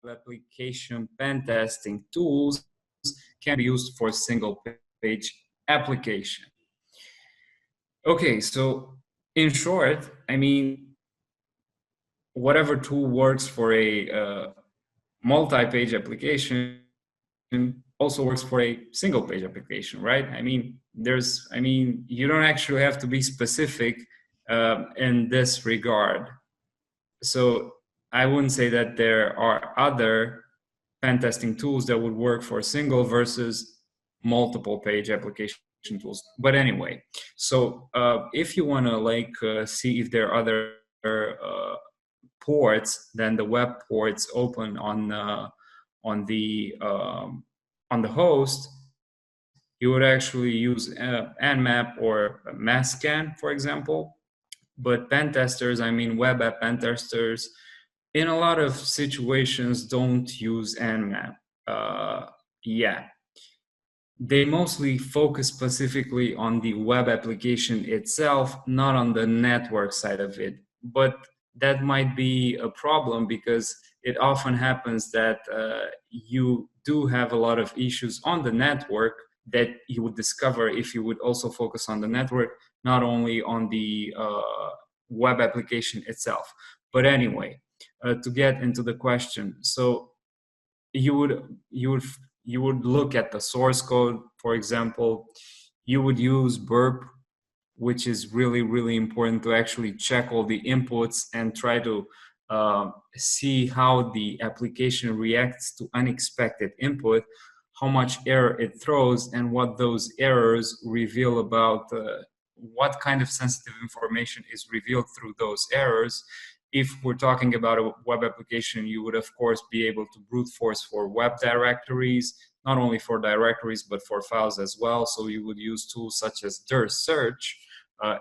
application pen testing tools can be used for single page application. Okay, so in short, I mean, whatever tool works for a multi-page application also works for a single page application, right? I mean, you don't actually have to be specific in this regard. So I wouldn't say that there are other pen testing tools that would work for single versus multiple page application tools. But anyway, so if you want to see if there are other ports than the web ports open on the host, you would actually use Nmap or Masscan, for example. But pen testers, I mean web app pen testers, in a lot of situations don't use Nmap. They mostly focus specifically on the web application itself, not on the network side of it. But that might be a problem because it often happens that you do have a lot of issues on the network that you would discover if you would also focus on the network, not only on the web application itself. But anyway, to get into the question, so you would look at the source code, for example. You would use burp, which is really, really important to actually check all the inputs and try to see how the application reacts to unexpected input, how much error it throws, and what those errors reveal about what kind of sensitive information is revealed through those errors. If we're talking about a web application, you would, of course, be able to brute force for web directories, not only for directories, but for files as well. So you would use tools such as dir search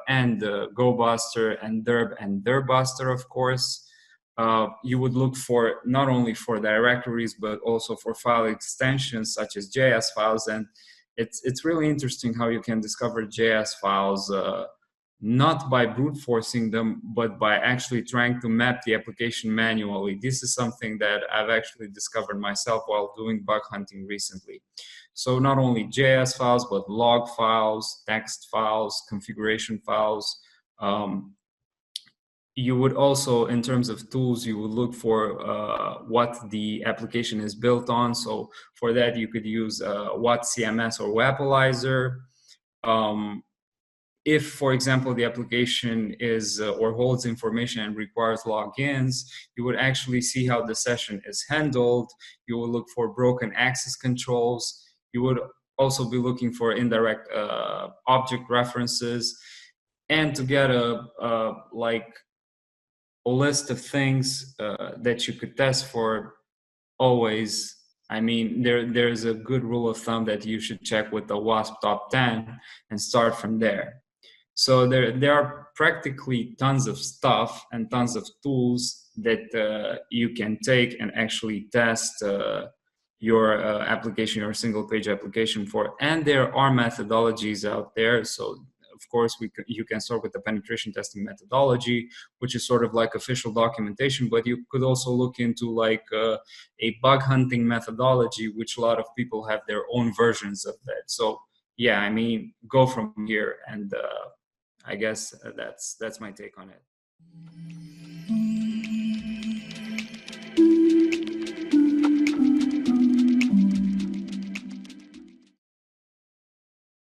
and GoBuster and Derb and Dirbuster, of course. You would look for not only for directories, but also for file extensions such as JS files. And it's really interesting how you can discover JS files not by brute forcing them, but by actually trying to map the application manually. This is something that I've actually discovered myself while doing bug hunting recently. So not only JS files, but log files, text files, configuration files. You would also, in terms of tools, you would look for what the application is built on. So for that, you could use WhatCMS or Wappalyzer. If, for example, the application is or holds information and requires logins, you would actually see how the session is handled. You will look for broken access controls. You would also be looking for indirect object references, and to get a list of things that you could test for. Always, I mean, there's a good rule of thumb that you should check with the WASP top 10 and start from there. So there are practically tons of stuff and tons of tools that you can take and actually test your application, your single page application for. And there are methodologies out there. So of course, you can start with the penetration testing methodology, which is sort of like official documentation, but you could also look into like a bug hunting methodology, which a lot of people have their own versions of that. So yeah, I mean, go from here, and I guess that's my take on it.